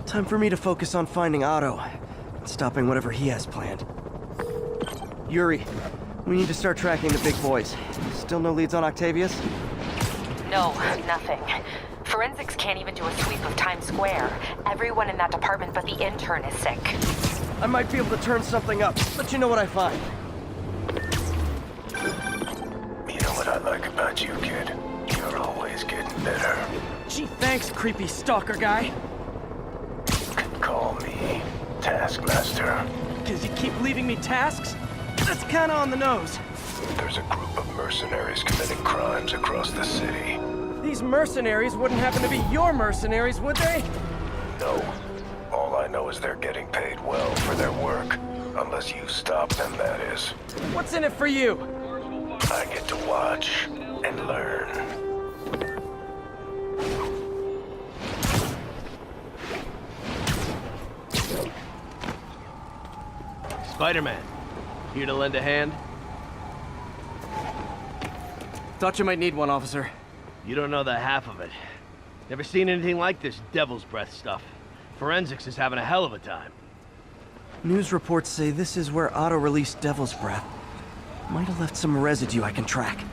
Time for me to focus on finding Otto and stopping whatever he has planned. Yuri, we need to start tracking the big boys. Still no leads on Octavius? No, nothing. Forensics can't even do a sweep of Times Square. Everyone in that department but the intern is sick. I might be able to turn something up, but you know what I find. You know what I like about you, kid? You're always getting better. Gee, thanks, creepy stalker guy. You can call me Taskmaster. Because you keep leaving me tasks? That's kinda on the nose. There's a group of mercenaries committing crimes across the city. These mercenaries wouldn't happen to be your mercenaries, would they? No. All I know is they're getting paid well for their work. Unless you stop them, that is. What's in it for you? I get to watch and learn. Spider-Man, here to lend a hand? Thought you might need one, officer. You don't know the half of it. Never seen anything like this devil's breath stuff. Forensics is having a hell of a time. News reports say this is where Otto released Devil's Breath. Might have left some residue I can track.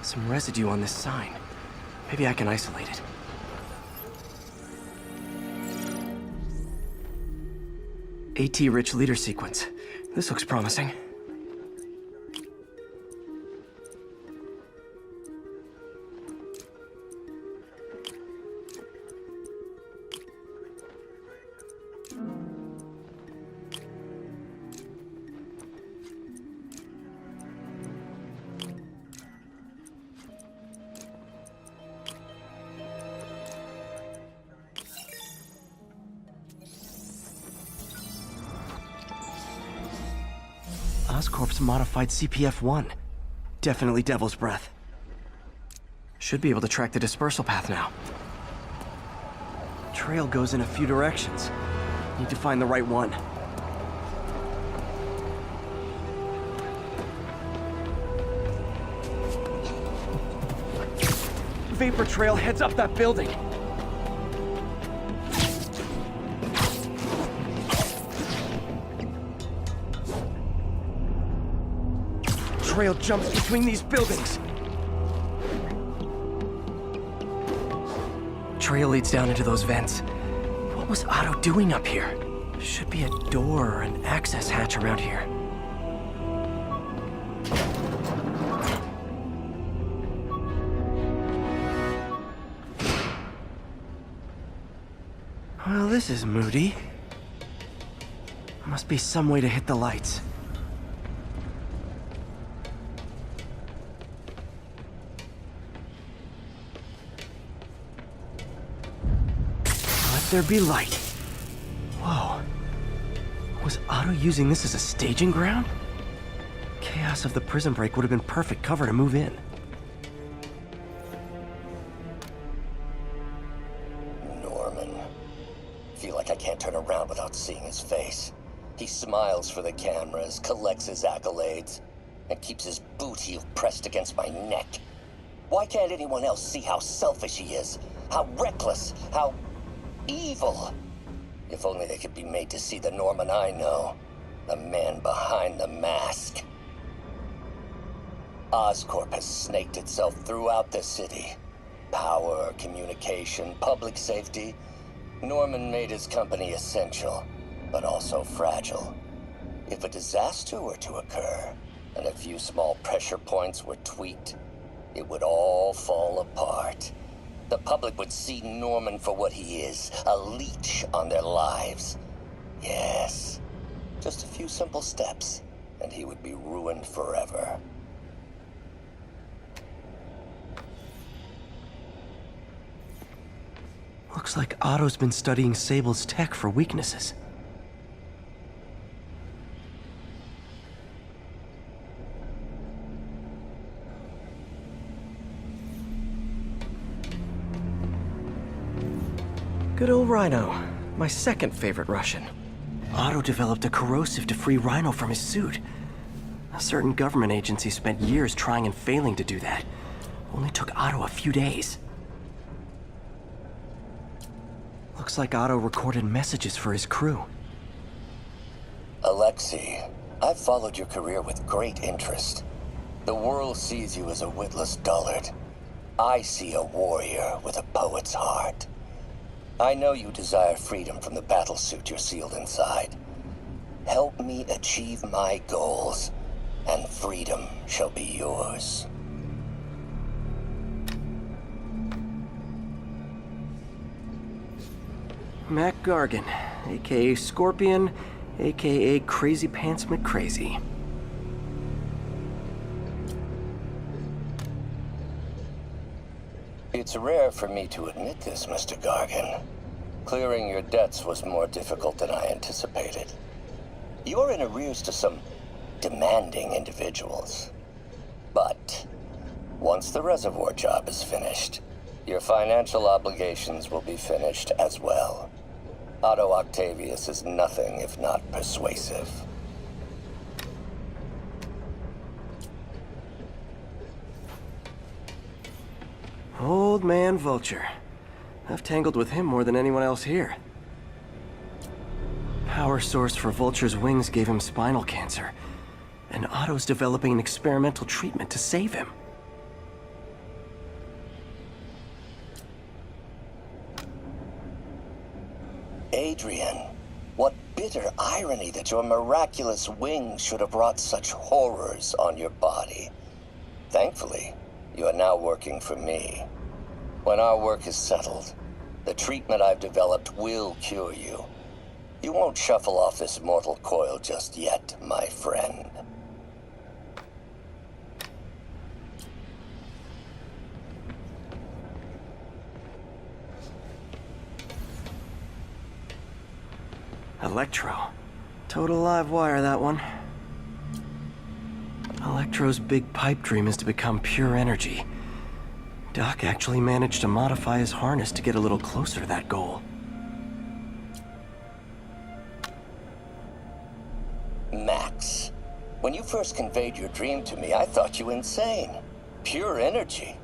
Some residue on this sign. Maybe I can isolate it. AT-rich leader sequence. This looks promising. Oscorp's modified CPF-1. Definitely Devil's Breath. Should be able to track the dispersal path now. Trail goes in a few directions. Need to find the right one. Vapor trail heads up that building. Trail jumps between these buildings. Trail leads down into those vents. What was Otto doing up here? Should be a door or an access hatch around here. Well, this is moody. Must be some way to hit the lights. Let there be light. Whoa. Was Otto using this as a staging ground? Chaos of the prison break would have been perfect cover to move in. Norman. Feel like I can't turn around without seeing his face. He smiles for the cameras, collects his accolades, and keeps his boot heel pressed against my neck. Why can't anyone else see how selfish he is? How reckless? How evil? If only they could be made to see the Norman I know. The man behind the mask. Oscorp has snaked itself throughout the city. Power, communication, public safety. Norman made his company essential, but also fragile. If a disaster were to occur, and a few small pressure points were tweaked, it would all fall apart. The public would see Norman for what he is, a leech on their lives. Yes, just a few simple steps, and he would be ruined forever. Looks like Otto's been studying Sable's tech for weaknesses. Good old Rhino. My second favorite Russian. Otto developed a corrosive to free Rhino from his suit. A certain government agency spent years trying and failing to do that. Only took Otto a few days. Looks like Otto recorded messages for his crew. Alexei, I've followed your career with great interest. The world sees you as a witless dullard. I see a warrior with a poet's heart. I know you desire freedom from the battlesuit you're sealed inside. Help me achieve my goals, and freedom shall be yours. Mac Gargan, aka Scorpion, aka Crazy Pants McCrazy. It's rare for me to admit this, Mr. Gargan. Clearing your debts was more difficult than I anticipated. You're in arrears to some demanding individuals. But once the reservoir job is finished, your financial obligations will be finished as well. Otto Octavius is nothing if not persuasive. Old man Vulture. I've tangled with him more than anyone else here. Power source for Vulture's wings gave him spinal cancer, and Otto's developing an experimental treatment to save him. Adrian, what bitter irony that your miraculous wings should have brought such horrors on your body. Thankfully, you are now working for me. When our work is settled, the treatment I've developed will cure you. You won't shuffle off this mortal coil just yet, my friend. Electro. Total live wire, that one. Electro's big pipe dream is to become pure energy. Doc actually managed to modify his harness to get a little closer to that goal. Max, when you first conveyed your dream to me, I thought you insane. Pure energy.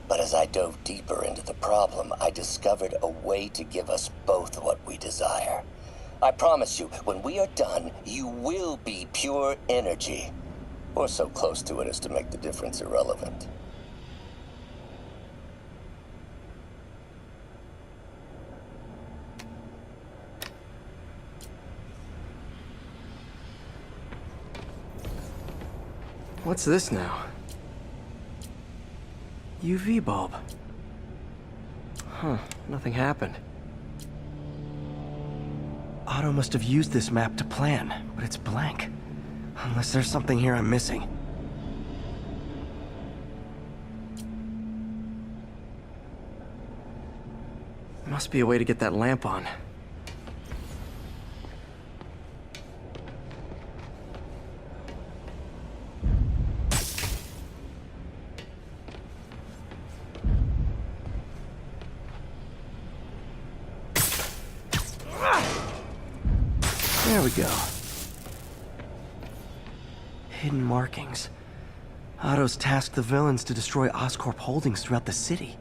But as I dove deeper into the problem, I discovered a way to give us both what we desire. I promise you, when we are done, you will be pure energy. Or so close to it as to make the difference irrelevant. What's this now? UV bulb. Huh, nothing happened. Otto must have used this map to plan, but it's blank. Unless there's something here I'm missing. Must be a way to get that lamp on. There we go. Hidden markings. Otto's tasked the villains to destroy Oscorp holdings throughout the city.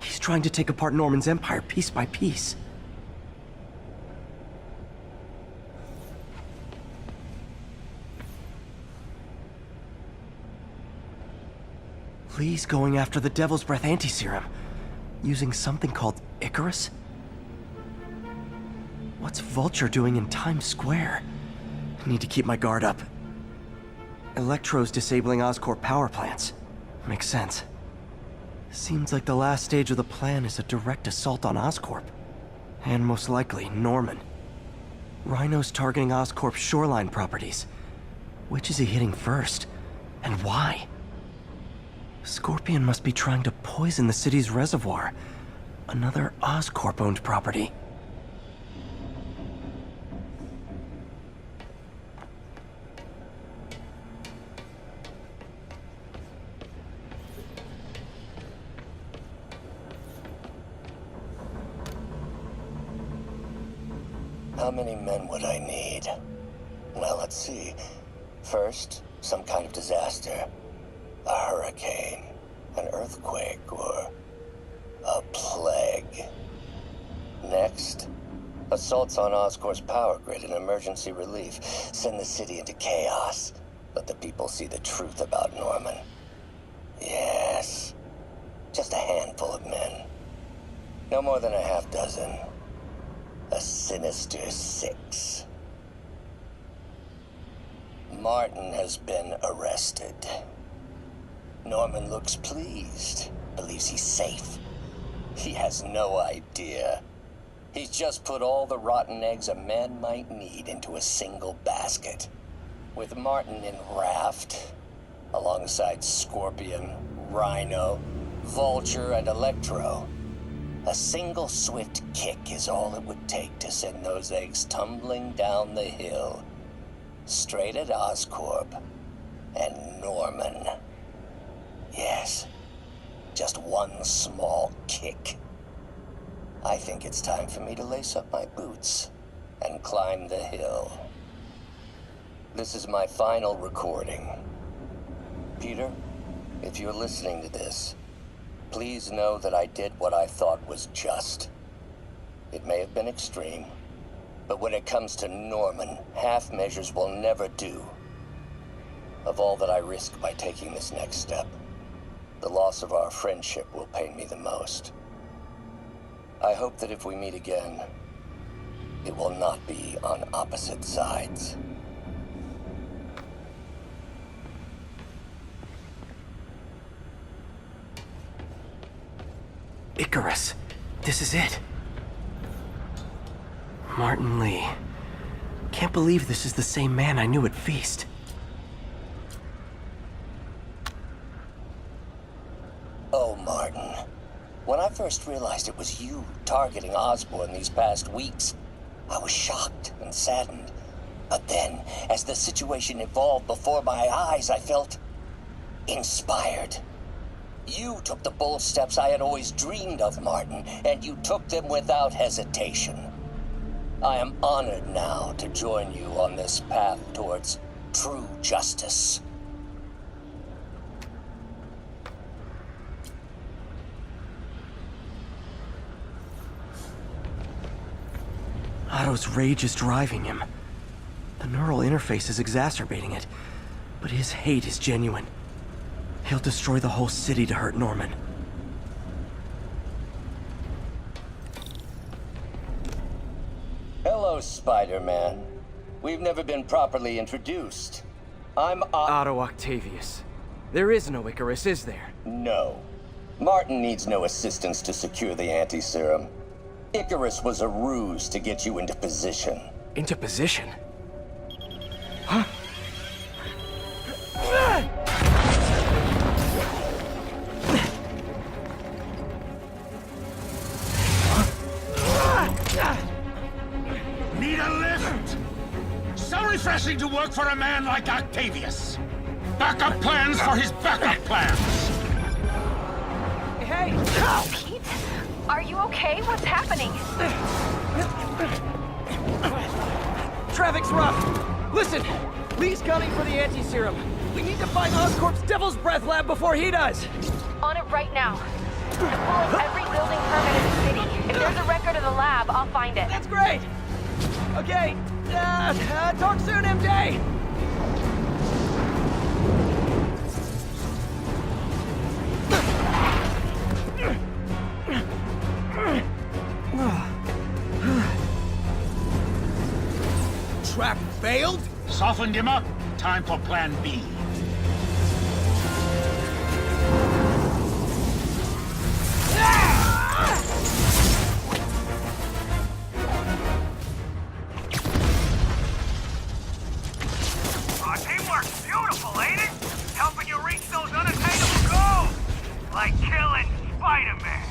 He's trying to take apart Norman's empire piece by piece. Lee's going after the Devil's Breath anti-serum, using something called Icarus? What's Vulture doing in Times Square? I need to keep my guard up. Electro's disabling Oscorp power plants. Makes sense. Seems like the last stage of the plan is a direct assault on Oscorp. And most likely, Norman. Rhino's targeting Oscorp's shoreline properties. Which is he hitting first? And why? Scorpion must be trying to poison the city's reservoir. Another Oscorp-owned property. How many men would I need? Well, let's see. First, some kind of disaster. A hurricane, an earthquake, or a plague. Next, assaults on Oscorp's power grid and emergency relief send the city into chaos. Let the people see the truth about Norman. Yes, just a handful of men. No more than a half dozen. A sinister 6. Martin has been arrested. Norman looks pleased, believes he's safe. He has no idea. He's just put all the rotten eggs a man might need into a single basket. With Martin in raft, alongside Scorpion, Rhino, Vulture, and Electro, a single swift kick is all it would take to send those eggs tumbling down the hill, straight at Oscorp and Norman. Yes, just one small kick. I think it's time for me to lace up my boots and climb the hill. This is my final recording. Peter, if you're listening to this, please know that I did what I thought was just. It may have been extreme, but when it comes to Norman, half measures will never do. Of all that I risk by taking this next step, the loss of our friendship will pain me the most. I hope that if we meet again, it will not be on opposite sides. Icarus. This is it. Martin Lee. Can't believe this is the same man I knew at Feast. Oh, Martin. When I first realized it was you targeting Osborn these past weeks, I was shocked and saddened. But then, as the situation evolved before my eyes, I felt inspired. You took the bold steps I had always dreamed of, Martin, and you took them without hesitation. I am honored now to join you on this path towards true justice. Otto's rage is driving him. The neural interface is exacerbating it, but his hate is genuine. He'll destroy the whole city to hurt Norman. Hello, Spider-Man. We've never been properly introduced. I'm Otto Octavius. There is no Icarus, is there? No. Martin needs no assistance to secure the anti-serum. Icarus was a ruse to get you into position. Into position? Huh? Need a lift? So refreshing to work for a man like Octavius. Backup plans for his backup plans. Hey! Pete? Are you okay? What's happening? Traffic's rough. Listen, Lee's coming for the anti-serum. We need to find Oscorp's Devil's Breath lab before he does. On it right now. I'm pulling every building permit in the city. If there's a record of the lab, I'll find it. That's great. Okay, talk soon, MJ. Trap failed? Softened him up. Time for plan B. Teamwork's beautiful, ain't it? Helping you reach those unattainable goals. Like killing Spider-Man.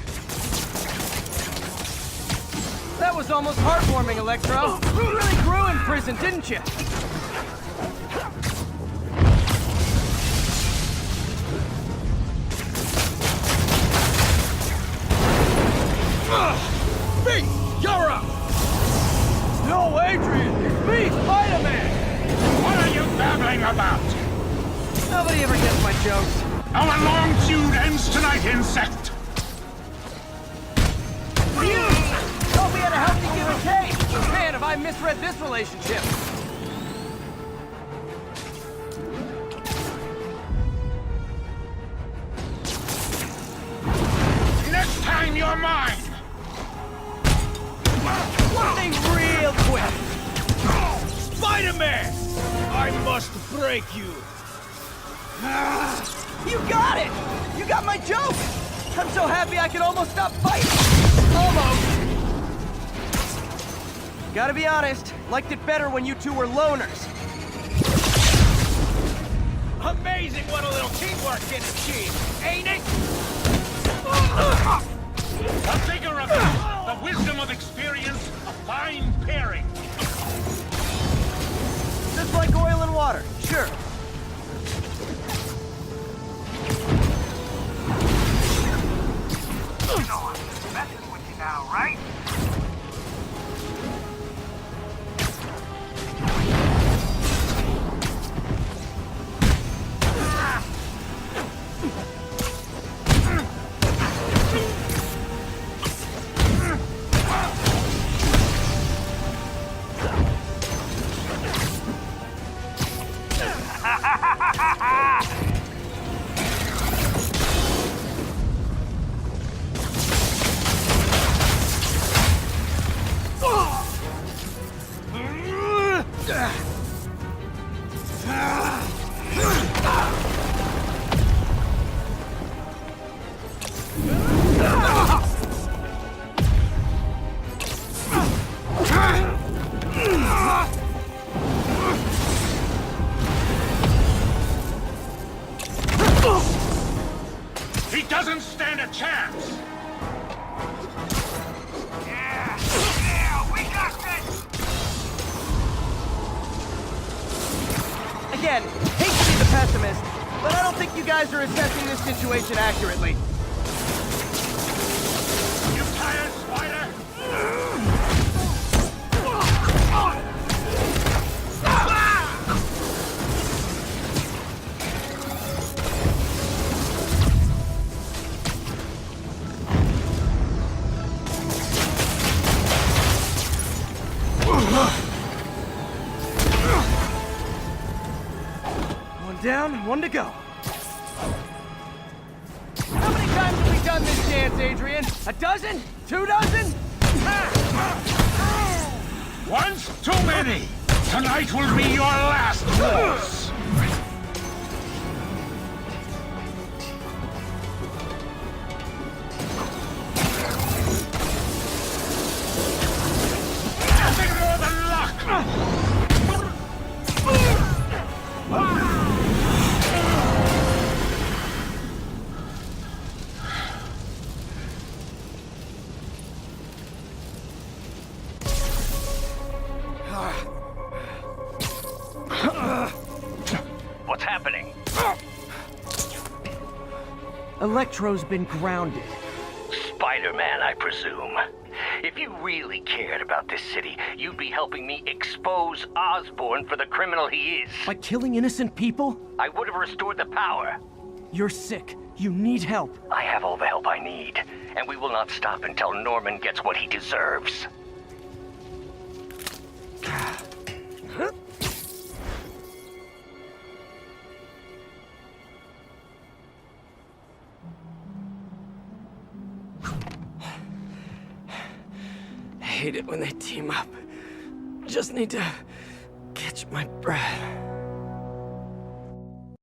That was almost heartwarming, Electro. You really grew in prison, didn't you? Me! You're up! No, Adrian! It's me, Spider-Man! Nobody ever gets my jokes. Our long feud ends tonight, insect. Thought we had a healthy give and take. Man, have I misread this relationship. Next time you're mine. One thing real quick. Spider-Man! I must break you. You got it! You got my joke! I'm so happy I can almost stop fighting! Almost! Gotta be honest, liked it better when you two were loners. Amazing what a little teamwork can achieve, ain't it? The vigor of youth, the wisdom of experience, a fine pairing. Just like oil and water, sure. You know I'm messing with you now, right? He doesn't stand a chance. Yeah, we got this! Again, hate to be the pessimist, but I don't think you guys are assessing this situation accurately. You tired, Spider? One down, one to go. How many times have we done this dance, Adrian? A dozen? 2 dozen? Once too many. Tonight will be your last waltz. Nothing more than luck. What's happening? Electro's been grounded. Spider-Man, I presume. If you really cared about this city, you'd be helping me expose Osborn for the criminal he is. By killing innocent people? I would have restored the power. You're sick. You need help. I have all the help I need, and we will not stop until Norman gets what he deserves. I hate it when they team up. Just need to catch my breath.